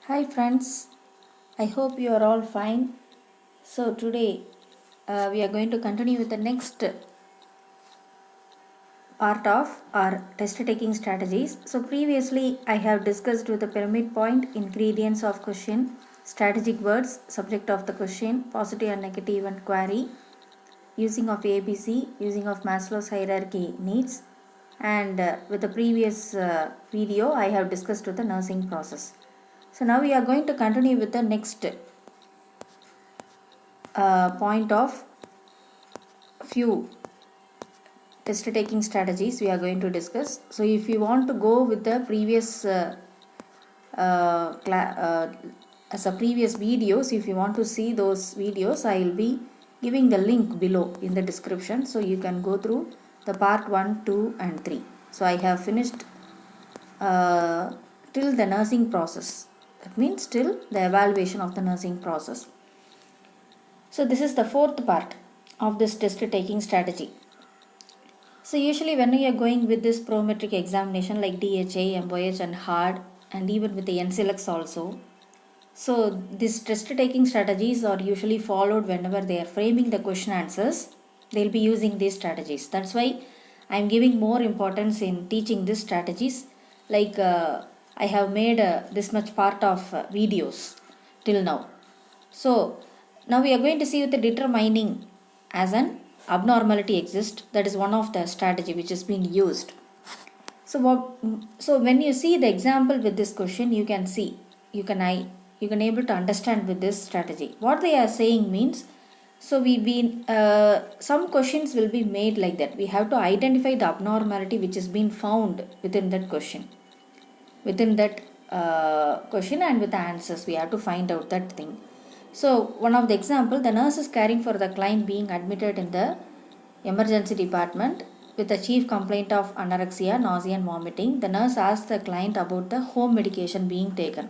Hi friends, I hope you are all fine. So today we are going to continue with the next part of our test taking strategies. So previously I have discussed with the pyramid point, ingredients of question, strategic words, subject of the question, positive and negative and query, using of ABC, using of Maslow's hierarchy needs, and with the previous video I have discussed with the nursing process. So now we are going to continue with the next point of few test taking strategies we are going to discuss. So if you want to go with the previous as a previous videos, if you want to see those videos, I will be giving the link below in the description, so you can go through the part 1, 2 and 3. So I have finished till the nursing process, that means till the evaluation of the nursing process. So this is the fourth part of this test taking strategy. So usually when you are going with this prometric examination like DHA, MOH and HAAD, and even with the NCLEX also, so these test taking strategies are usually followed whenever they are framing the question answers. They will be using these strategies. That's why I am giving more importance in teaching these strategies. Like I have made this much part of videos till now. So now we are going to see with the determining as an abnormality exists. That is one of the strategy which is being used. So when you see the example with this question, you can see, you can able to understand with this strategy. What they are saying means, so some questions will be made like that. We have to identify the abnormality which is being found within that question. Within that question and with the answers, we have to find out that thing. So one of the example, the nurse is caring for the client being admitted in the emergency department with a chief complaint of anorexia, nausea and vomiting. The nurse asks the client about the home medication being taken.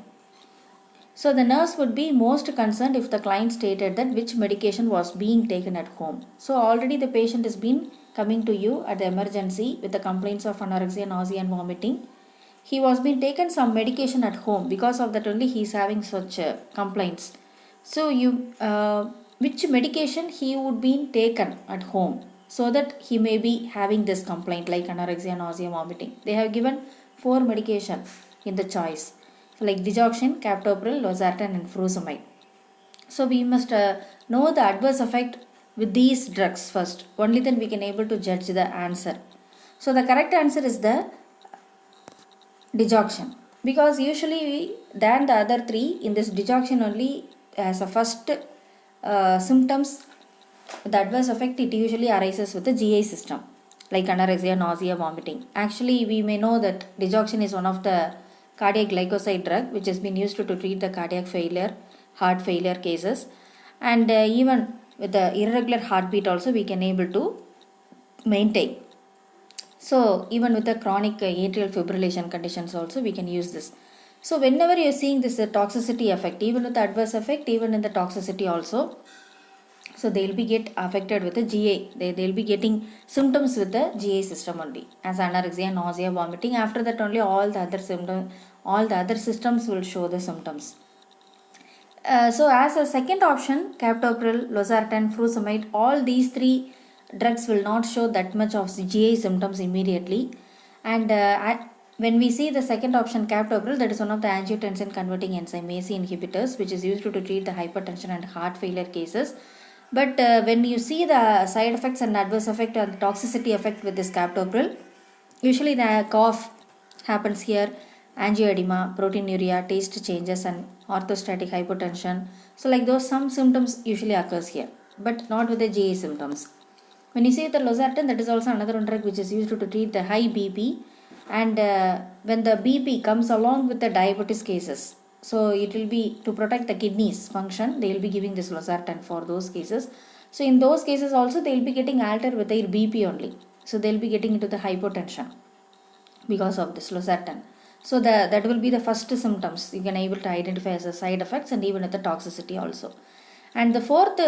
So the nurse would be most concerned if the client stated that which medication was being taken at home. So already the patient has been coming to you at the emergency with the complaints of anorexia, nausea and vomiting. He was being taken some medication at home, because of that only he is having such complaints. So which medication he would be taken at home, so that he may be having this complaint like anorexia, nausea, vomiting. They have given 4 medication in the choice, like digoxin, captopril, losartan and furosemide. So we must know the adverse effect with these drugs first. Only then we can able to judge the answer. So the correct answer is the digoxin, because usually than the other 3, in this digoxin only as a first symptoms, the adverse effect, it usually arises with the GI system like anorexia, nausea, vomiting. Actually we may know that digoxin is one of the cardiac glycoside drug which has been used to treat the cardiac failure, heart failure cases, and even with the irregular heartbeat also we can able to maintain. So even with the chronic atrial fibrillation conditions also we can use this. So whenever you are seeing this toxicity effect, even with the adverse effect, even in the toxicity also, so they will be get affected with the GI. They will be getting symptoms with the GI system only, as anorexia, nausea, vomiting. After that only all the other symptoms, all the other systems will show the symptoms. So as a second option, captopril, losartan, furosemide, all these 3 drugs will not show that much of GI symptoms immediately. And when we see the second option, captopril, that is one of the angiotensin converting enzyme ACE inhibitors which is used to treat the hypertension and heart failure cases. But when you see the side effects and adverse effect and toxicity effect with this captopril, usually the cough happens here, angioedema, proteinuria, taste changes and orthostatic hypotension. So like those, some symptoms usually occurs here, but not with the GI symptoms. When you see the losartan, that is also another drug which is used to treat the high BP, and when the BP comes along with the diabetes cases, so it will be to protect the kidneys function, they will be giving this losartan for those cases. So in those cases also they will be getting altered with their BP only, so they will be getting into the hypotension because of this losartan. So that will be the first symptoms you can able to identify as a side effects and even at the toxicity also. And the fourth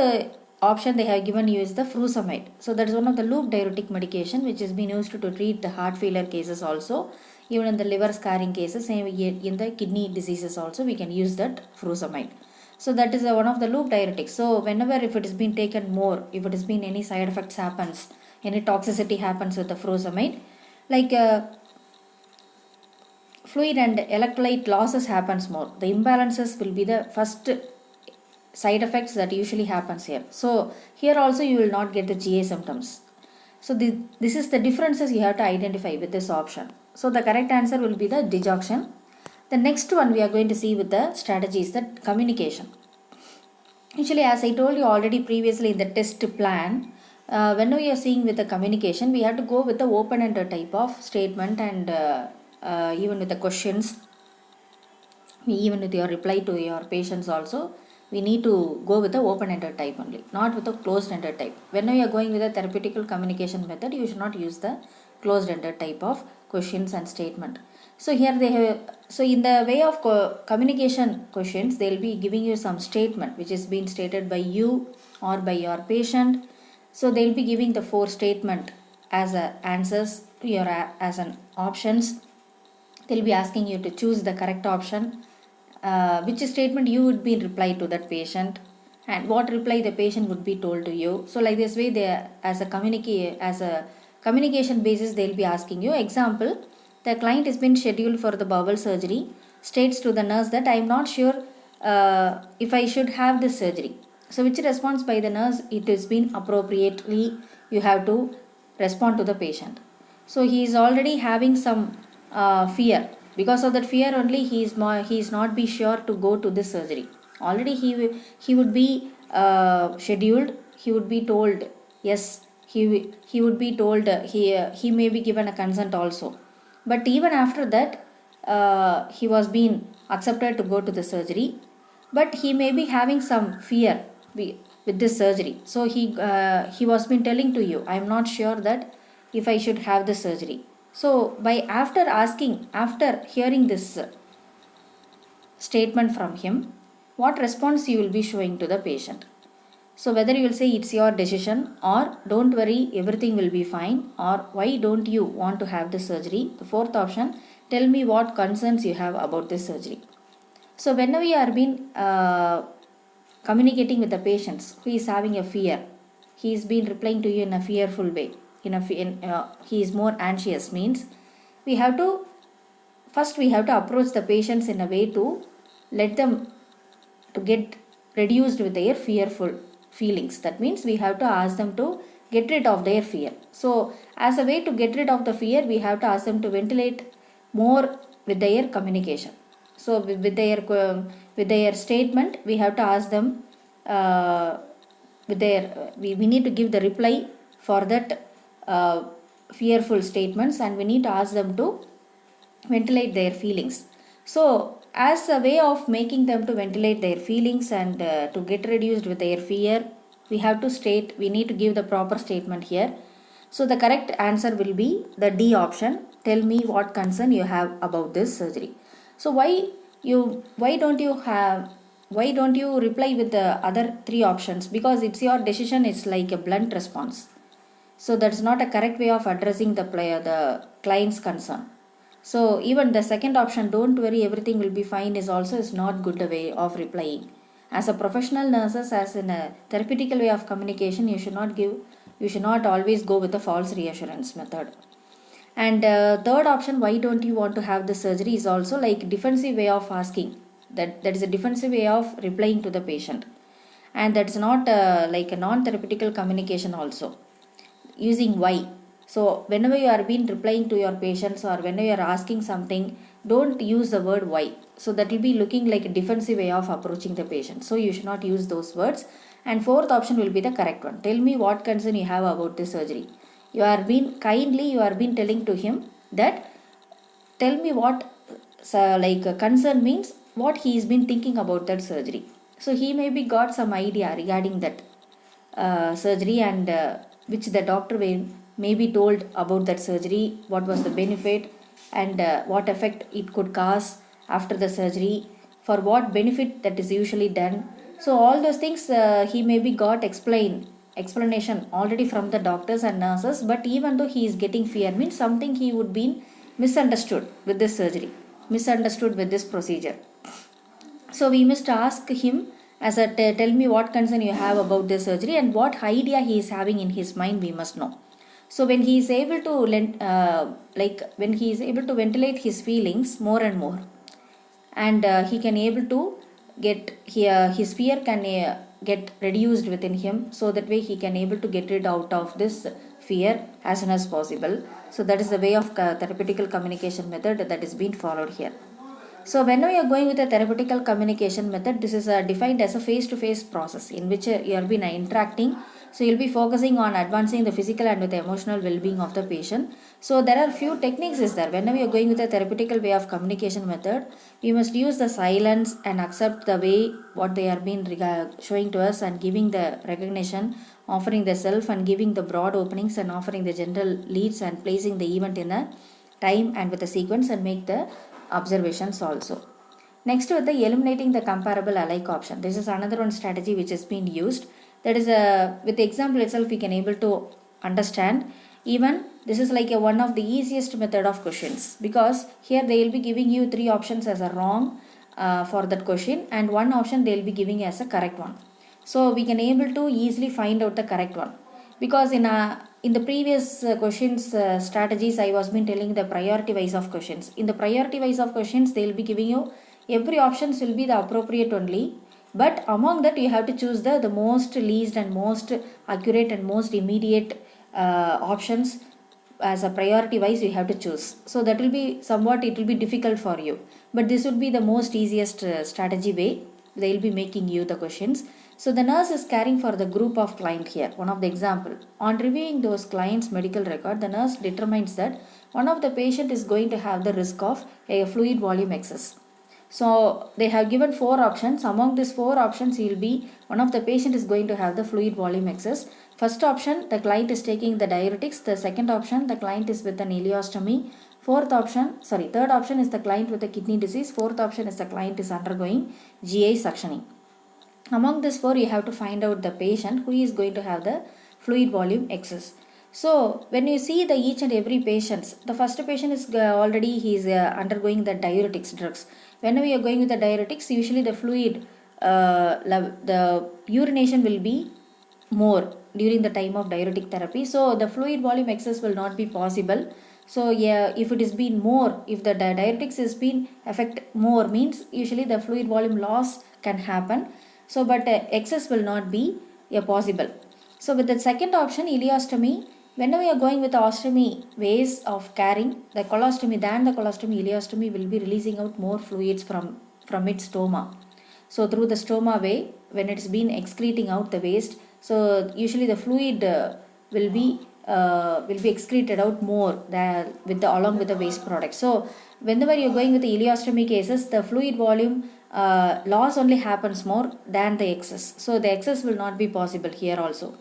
option they have given you is the furosemide. So that is one of the loop diuretic medication which is being used to treat the heart failure cases also. Even in the liver scarring cases, same in the kidney diseases also we can use that furosemide. So that is one of the loop diuretics. So whenever if it has been taken more, if it has been any side effects happens, any toxicity happens with the furosemide, like fluid and electrolyte losses happens more. The imbalances will be the first side effects that usually happens here. So here also you will not get the GA symptoms. So this is the differences you have to identify with this option. So the correct answer will be the dejoction. The next one we are going to see with the strategy is that communication. Usually, as I told you already previously in the test plan, when we are seeing with the communication, we have to go with the open-ended type of statement, and even with the questions, even with your reply to your patients also, we need to go with the open-ended type only, not with the closed-ended type. When we are going with a therapeutical communication method, you should not use the closed-ended type of questions and statement. So here they have, so in the way of communication questions, they will be giving you some statement which is being stated by you or by your patient. So they will be giving the 4 statement as answers to your as an options. They will be asking you to choose the correct option. Which statement you would be reply to that patient, and what reply the patient would be told to you. So like this way, they as a communication basis, they will be asking you. Example: the client has been scheduled for the bowel surgery, states to the nurse that I am not sure if I should have this surgery. So which response by the nurse it has been appropriately you have to respond to the patient. So he is already having some fear. Because of that fear only he is not be sure to go to this surgery. Already he would be scheduled. He would be told yes. He would be told he may be given a consent also. But even after that he was being accepted to go to the surgery. But he may be having some fear with this surgery. So he was been telling to you, I am not sure that if I should have the surgery. So by after hearing this statement from him, what response you will be showing to the patient? So whether you will say it's your decision, or don't worry, everything will be fine, or why don't you want to have the surgery? The 4th option, tell me what concerns you have about this surgery. So whenever you are being communicating with the patients who is having a fear, he is been replying to you in a fearful way. He is more anxious, means we have to approach the patients in a way to let them to get reduced with their fearful feelings. That means we have to ask them to get rid of their fear. So as a way to get rid of the fear, we have to ask them to ventilate more with their communication. So with their statement, we have to ask them we need to give the reply for that fearful statements, and we need to ask them to ventilate their feelings. So as a way of making them to ventilate their feelings and to get reduced with their fear, we need to give the proper statement here. So the correct answer will be the D option. Tell me what concern you have about this surgery. So why don't you reply with the other 3 options? Because it's your decision. It's like a blunt response. So that's not a correct way of addressing the client's concern. So even the second option, don't worry, everything will be fine, is not good way of replying. As a professional nurses, as in a therapeutical way of communication, you should not always go with the false reassurance method. And third option, why don't you want to have the surgery, is also like defensive way of asking. That is a defensive way of replying to the patient. And that's not like a non-therapeutical communication also. Using why. So whenever you are been replying to your patients, or whenever you are asking something, don't use the word why. So that will be looking like a defensive way of approaching the patient. So you should not use those words. And 4th option will be the correct one. Tell me what concern you have about this surgery. You are been telling to him that tell me what concern means, what he has been thinking about that surgery. So he maybe got some idea regarding that surgery, and which the doctor may be told about that surgery, what was the benefit, and what effect it could cause after the surgery, for what benefit that is usually done. So all those things he maybe got explanation already from the doctors and nurses. But even though he is getting fear, means something he would be misunderstood with this surgery, misunderstood with this procedure. So we must ask him as a tell me what concern you have about this surgery and what idea he is having in his mind, we must know. So when he is able to when he is able to ventilate his feelings more and more, and he can able to get his fear can get reduced within him, so that way he can able to get rid out of this fear as soon as possible. So that is the way of therapeutical communication method that is being followed here. So when we are going with a therapeutical communication method, this is defined as a face-to-face process in which you are being interacting. So you'll be focusing on advancing the physical and with the emotional well-being of the patient. So there are few techniques is there. Whenever you are going with a therapeutical way of communication method, we must use the silence and accept the way what they are being showing to us, and giving the recognition, offering the self, and giving the broad openings, and offering the general leads, and placing the event in a time and with a sequence, and make the observations also. Next, with the eliminating the comparable alike option. This is another one strategy which is being used. That is with the example itself we can able to understand. Even this is like one of the easiest method of questions, because here they will be giving you 3 options as a wrong for that question, and 1 option they will be giving as a correct one. So we can able to easily find out the correct one, because in the previous questions strategies I was been telling the priority wise of questions. In the priority wise of questions they will be giving you every options will be the appropriate only, but among that you have to choose the most least and most accurate and most immediate options as a priority wise you have to choose. So that will be somewhat, it will be difficult for you, but this would be the most easiest strategy way they will be making you the questions. So the nurse is caring for the group of client here. One of the example, on reviewing those clients' medical record, the nurse determines that one of the patient is going to have the risk of a fluid volume excess. So they have given 4 options. Among these 4 options, one of the patient is going to have the fluid volume excess. First option, the client is taking the diuretics. The second option, the client is with an ileostomy. Third option is the client with a kidney disease. Fourth option is the client is undergoing GI suctioning. Among these 4, you have to find out the patient who is going to have the fluid volume excess. So when you see the each and every patients, the first patient is already he is undergoing the diuretics drugs. Whenever you are going with the diuretics, usually the fluid, the urination will be more during the time of diuretic therapy. So the fluid volume excess will not be possible. So yeah, if it is been more, if the diuretics is been affect more, means usually the fluid volume loss can happen. So but excess will not be possible. So with the second option, ileostomy, whenever you are going with the ostomy ways of carrying, the colostomy, ileostomy will be releasing out more fluids from its stoma. So through the stoma way, when it's been excreting out the waste, so usually the fluid will be excreted out more along with the waste product. So whenever you're going with the ileostomy cases, the fluid volume loss only happens more than the excess. So the excess will not be possible here also.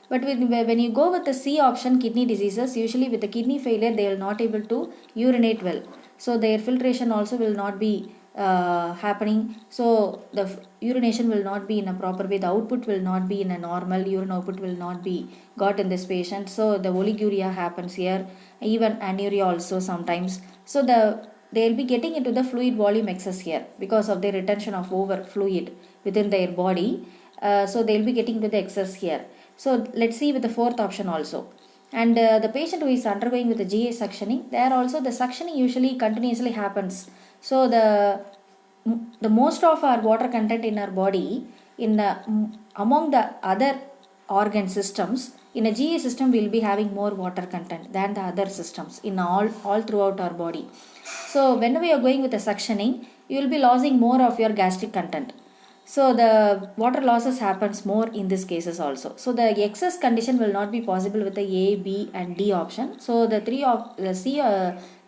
But when you go with the C option, kidney diseases, usually with the kidney failure, they will not able to urinate well. So their filtration also will not be happening. So the urination will not be in a proper way. The output will not be in a normal. Urine output will not be got in this patient. So the oliguria happens here, even anuria also sometimes. So they will be getting into the fluid volume excess here because of the retention of over fluid within their body. So they will be getting to the excess here. So let's see with the fourth option also. And the patient who is undergoing with the GA suctioning, there also the suctioning usually continuously happens. So the most of our water content in our body, among the other organ systems, in a GA system we will be having more water content than the other systems in all throughout our body. So whenever you are going with the suctioning, you will be losing more of your gastric content. So the water losses happens more in these cases also. So the excess condition will not be possible with the A, B and D option. So the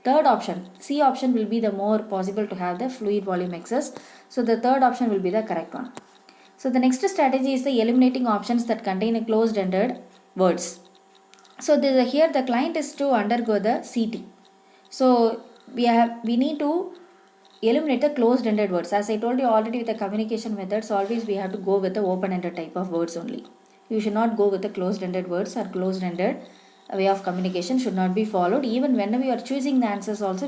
third option, C option will be the more possible to have the fluid volume excess. So the third option will be the correct one. So the next strategy is the eliminating options that contain a closed-ended words. So here the client is to undergo the CT. So we need to eliminate the closed-ended words. As I told you already, with the communication methods, always we have to go with the open-ended type of words only. You should not go with the closed-ended words or closed-ended way of communication should not be followed. Even when we are choosing the answers also,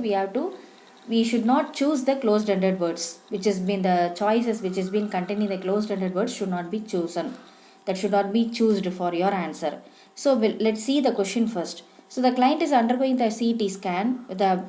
we should not choose the closed-ended words, which has been the choices which has been containing the closed-ended words should not be chosen. That should not be chosen for your answer. So let's see the question first. So the client is undergoing the CT scan with the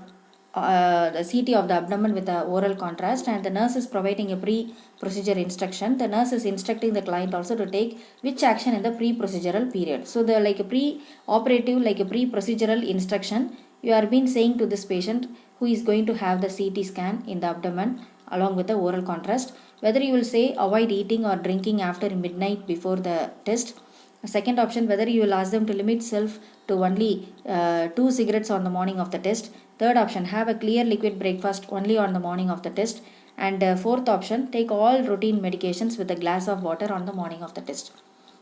CT of the abdomen with the oral contrast, and the nurse is providing a pre-procedure instruction. The nurse is instructing the client also to take which action in the pre-procedural period. So the like a pre-operative, like a pre-procedural instruction, you are being saying to this patient who is going to have the CT scan in the abdomen along with the oral contrast, whether you will say avoid eating or drinking after midnight before the test. Second option, whether you will ask them to limit self to only 2 cigarettes on the morning of the test. Third option, have a clear liquid breakfast only on the morning of the test. And fourth option, take all routine medications with a glass of water on the morning of the test.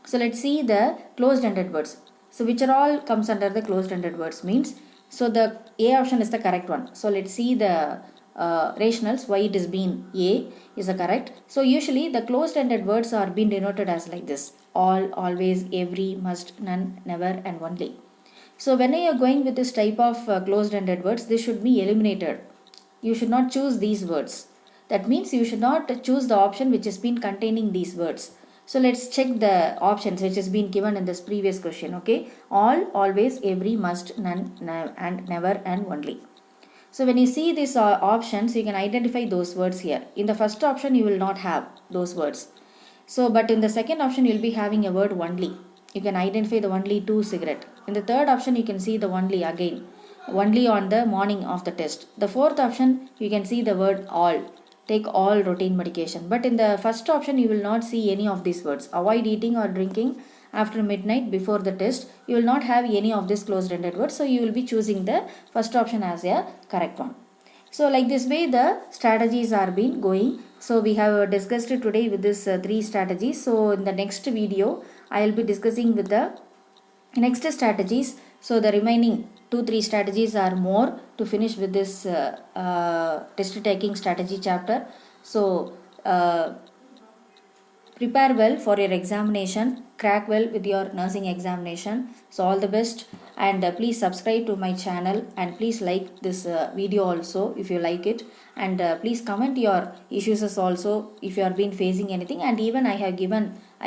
So let's see the closed-ended words. So which are all comes under the closed-ended words means. So the A option is the correct one. So let's see the rationals why it is being A is the correct. So usually the closed-ended words are being denoted as like this: all, always, every, must, none, never, and only. So when you are going with this type of closed-ended words, this should be eliminated. You should not choose these words. That means you should not choose the option which has been containing these words. So let's check the options which has been given in this previous question. Okay, all, always, every, must, none, and never, and only. So when you see these options, you can identify those words here. In the first option, you will not have those words. So, but in the second option, you will be having a word only. You can identify the only 2 cigarette. In the third option, you can see the only again, only on the morning of the test. The fourth option, you can see the word all, take all routine medication. But in the first option, you will not see any of these words. Avoid eating or drinking after midnight before the test. You will not have any of these closed-ended words. So you will be choosing the first option as a correct one. So like this way the strategies are been going. So we have discussed it today with this 3 strategies. So in the next video I will be discussing with the next strategies. So the remaining 2-3 strategies are more to finish with this test taking strategy chapter. So prepare well for your examination, crack well with your nursing examination. So all the best, and please subscribe to my channel, and please like this video also if you like it, and please comment your issues also if you are been facing anything. And even I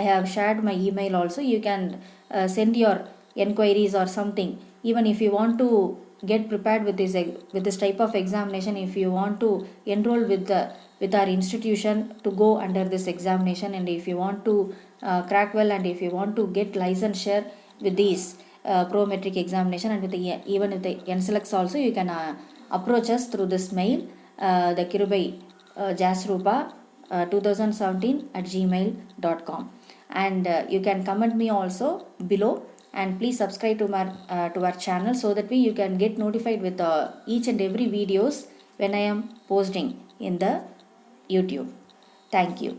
have shared my email also. You can send your enquiries or something. Even if you want to get prepared with this type of examination, if you want to enroll with our institution to go under this examination, and if you want to crack well, and if you want to get licensure with these prometric examination, and with even with the NCLEX also, you can approach us through this mail, the kirubaijasrupa 2017@gmail.com, and you can comment me also below. And please subscribe to our channel, so that way you can get notified with each and every videos when I am posting in the YouTube. Thank you.